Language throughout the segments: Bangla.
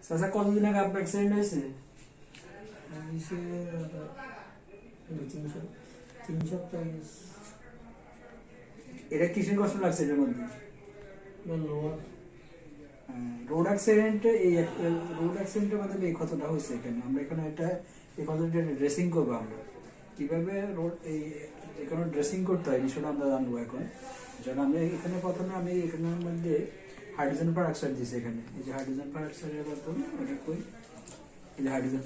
চাচা কতদিন আগে আপনার অ্যাক্সিডেন্ট হয়েছে? তিন সপ্তাহ এটা কিসের কষ্ট লাগছে এটার মধ্যে? লোয়ার রোড অ্যাক্সিডেন্টে রোড অ্যাক্সিডেন্টের মাধ্যমে এই ক্ষতটা হয়েছে। এখানে আমরা এখানে একটা এই ক্ষতটা ড্রেসিং করবো। আমরা কীভাবে রোড এখানে ড্রেসিং করতে হয় বিষয়টা আমরা জানবো এখন। যেন আমি এখানে প্রথমে আমি এখানের মধ্যে হাইড্রোজেন পারঅক্সাইড দিয়েছি। এখানে এই যে হাইড্রোজেন পারঅক্সাইডের প্রথমে ওটা কই, এই যে হাইড্রোজেন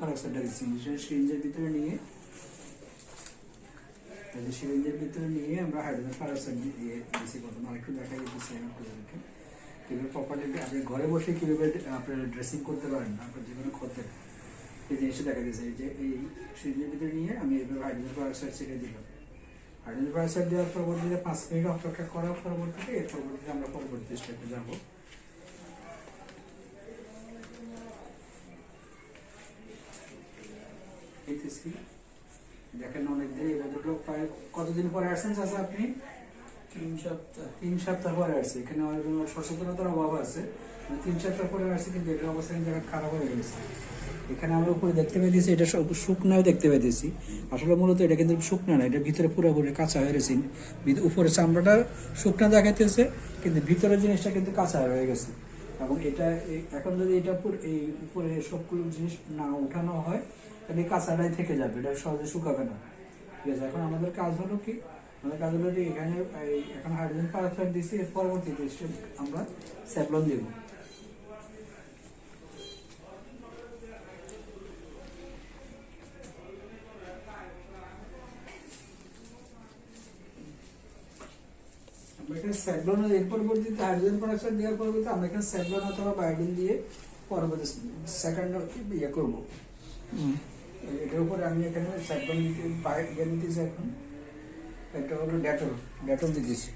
পারঅক্সাইডটা দিচ্ছি সিরিঞ্জের ভিতরে নিয়ে, সিরিঞ্জের ভিতরে নিয়ে আমরা হাইড্রোজেন পারঅক্সাইড দিয়ে দিচ্ছি। প্রথমে আরেকটু দেখাই দিচ্ছি আপনাদেরকে কীভাবে প্রপারলি আপনি ঘরে বসে কীভাবে আপনারা ড্রেসিং করতে পারেন আপনার যে কোনো ক্ষতে। এই জিনিসটা দেখা দিয়েছে যে এই সিরিঞ্জের ভিতরে নিয়ে আমি এইভাবে হাইড্রোজেন পারঅক্সাইড ছেড়ে দিলাম। হাইড্রোজেন পারঅক্সাইড দেওয়ার পরবর্তীতে 5 মিনিট অপেক্ষা করার পরবর্তীতে এর পরবর্তীতে আমরা পরবর্তী স্টেপে যাবো। দেখেন অনেক দেরি ভদ্রলোক প্রায় কতদিন পরে আসছেন চাচা আপনি? 3 সপ্তাহ। 3 সপ্তাহ পরে আসছে। এখানে সচেতনতার অভাব আছে। 3 সপ্তাহ পরে আসছে কিন্তু এটার অবস্থা কিন্তু খারাপ হয়ে গেছে। এখানে আমরা উপরে দেখতে পেয়েছি এটা শুকনাও দেখতে পেয়েছি। আসলে মূলত এটা কিন্তু শুকনা না, এটা ভিতরে পুরোপুরি কাঁচা হয়ে গেছে। উপরে চামড়াটা শুকনা দেখাইতেছে কিন্তু ভিতরের জিনিসটা কিন্তু কাঁচা হয়ে গেছে। এবং এটা এখন যদি এটা এই উপরে সবগুলো জিনিস না উঠানো হয় তাহলে কাঁচাটাই থেকে যাবে, এটা সহজে শুকাবে না। ঠিক আছে, এখন আমাদের কাজ হলো কি, আমাদের কাজ হলো যে এখানে এখন হাইড্রোজেন পারঅক্সাইড দিচ্ছি, এর পরবর্তীতে আমরা স্যাভলন দেব। এখানে স্যাভলন এর পরবর্তীতে হাইড্রোজেন পারঅক্সাইড দেওয়ার পরবর্তীতে আমরা এখানে স্যাভলন অথবা বায়োডিন দিয়ে পরবর্তী সেকেন্ড ইয়ে করবো। এটার উপরে আমি এখানে স্যাভলন দিতেছি। এখন এটা হলো ডেটল দিতেছি।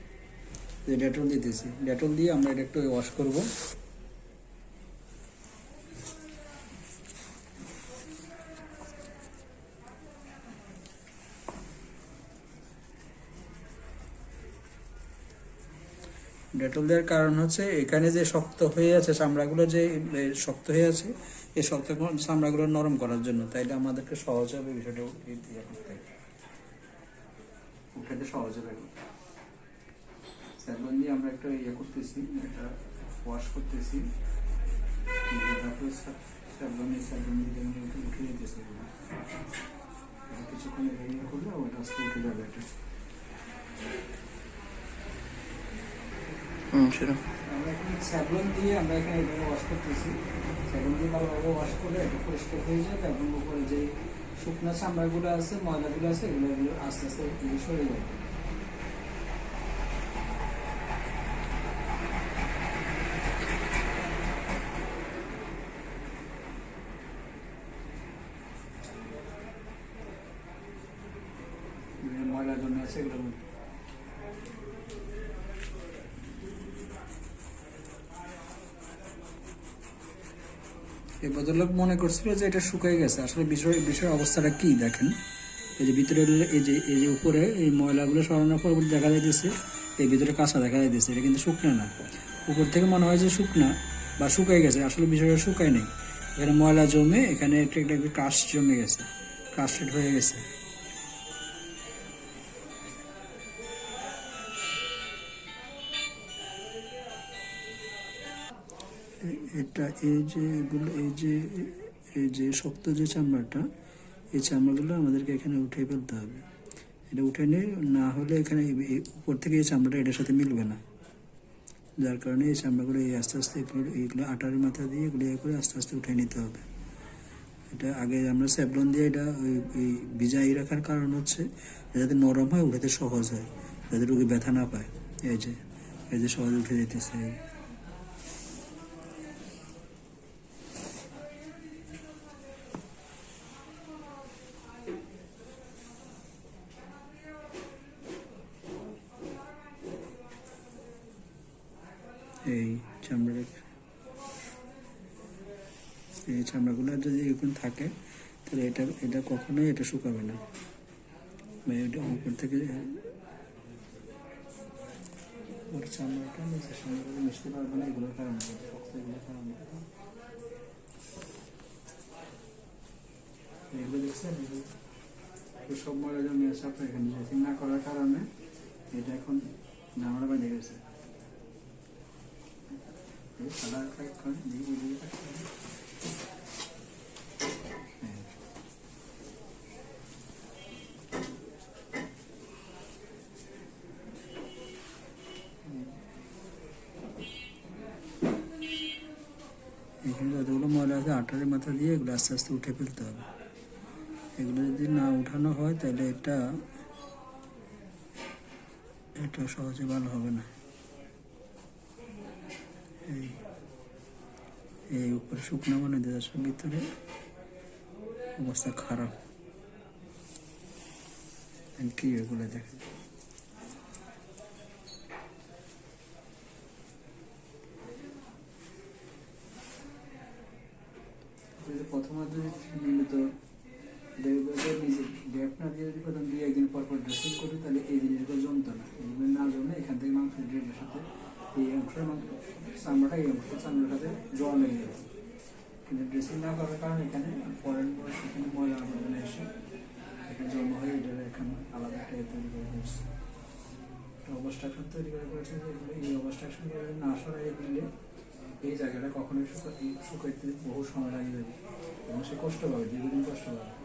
ডেটল দিয়ে আমরা এটা একটু ওয়াশ করবো। ডেটল দেওয়ার কারণ হচ্ছে এখানে যে শক্ত হয়ে আছে চামড়াগুলো, যে শক্ত হয়ে আছে, এই শক্ত চামড়াগুলো নরম করার জন্য। তাই এটা আমাদেরকে সহজ হবে বিষয়টা উঠাতে সহজ হবে। স্যাভলন দিয়ে আমরা একটা ইয়ে করতেছি, এটা ওয়াশ করতেছি। স্যাভলন দিয়ে উঠে যেতেছি। কিছুক্ষণ ইয়ে করলে ওটা আস্তে উঠে যাবে। এটা আমরা এখানে স্যাভলন দিয়ে আমরা এখানে এভাবে ওয়াশ করতেছি। স্যাভলন দিয়ে ভালোভাবে ওয়াশ করে এটা পরিষ্কার হয়ে যাবে এবং উপরে যে শুকনো চামড়াগুলো আছে, ময়লাগুলো আছে, এগুলো আস্তে আস্তে সরে যাবে। ময়লা জন্য আছে এগুলো। এই ভদ্রলোক মনে করছিল যে এটা শুকিয়ে গেছে। আসলে বিষয়ের অবস্থাটা কি দেখেন, এই যে ভিতরে এই যে উপরে এই ময়লাগুলো সরানোর পর দেখা যাইতেছে এই ভিতরে কাঁচা দেখা যাইতেছে। এটা কিন্তু শুকনা না। উপর থেকে মনে হয় যে শুকনা বা শুকিয়ে গেছে, আসলে বিষয়টা শুকায় নেই। এখানে ময়লা জমে এখানে একটা কাস্ট জমে গেছে, কাস্টেড হয়ে গেছে। এটা এই যে শক্ত যে চামড়াটা, এই চামড়াগুলো আমাদেরকে এখানে উঠে ফেলতে হবে। এটা উঠে নিয়ে না হলে এখানে উপর থেকে এই চামড়াটা এটার সাথে মিলবে না, যার কারণে এই চামড়াগুলো আস্তে আস্তে এইগুলো আটার মাথা দিয়ে এগুলো করে আস্তে আস্তে উঠে নিতে হবে। এটা আগে আমরা স্যাভলন দিয়ে এটা ওই ভিজাই রাখার কারণ হচ্ছে যাতে নরম হয়, উঠাতে সহজ হয়, যাতে রোগী ব্যথা না পায়। এই যে সহজে উঠে যেতেছে। এই চামড়াগুলো যদি এরকম থাকে তাহলে এটা কখনোই এটা শুকাবে না। এটা উপর থেকে চামড়াটা নিচে চামড়াগুলো মিশতে পারবে না, এগুলোর কারণে শক্ত, এগুলোর কারণে। দেখছেন তো সব ময়লা জমে আছে আপনার এখানে ড্রেসিং না করার কারণে এটা এখন ঝামেলা বেঁধে গেছে। এই সাদা কাট করে দিয়ে বুঝিয়ে রাখতে হবে। হ্যাঁ। এখানে যতগুলো ময়লা আছে আটারের মাথা দিয়ে এগুলো আস্তে আস্তে উঠে ফেলতে হবে। এগুলো যদি না উঠানো হয় তাহলে এটা সহজে ভালো হবে না। এই এই উপরে শুকনো মানে দেওয়ার ভিতরে অবস্থা খারাপ। কি এগুলো দেখেন, প্রথমত নিয়মিত নিজে গ্যাপ না দিয়ে যদি প্রথম 2-1 দিন পর পর ড্রেসিং করি তাহলে এই জিনিসগুলো জমতো না। এগুলো না জমে এখান থেকে মাংসের ড্রেনের সাথে এই অংশের চামড়াটা এই অংশের চামড়ার সাথে জল লেগে যেত। কিন্তু ড্রেসিং না করার কারণে এখানে পরের পর সেখানে ময়লা আবর্জনা এসে এখানে জমা হয়ে এটা এখানে আলাদা একটা তৈরি করে হয়েছে। অবস্ট্রাকশন তৈরি করে করেছে যে এগুলো এই অবস্ট্রাকশন না সরাই দিলে এই জায়গাটা কখনোই শুকাইতে বহু সময় লাগে যাবে এবং সে কষ্ট পাবে, দীর্ঘদিন কষ্ট পাবে।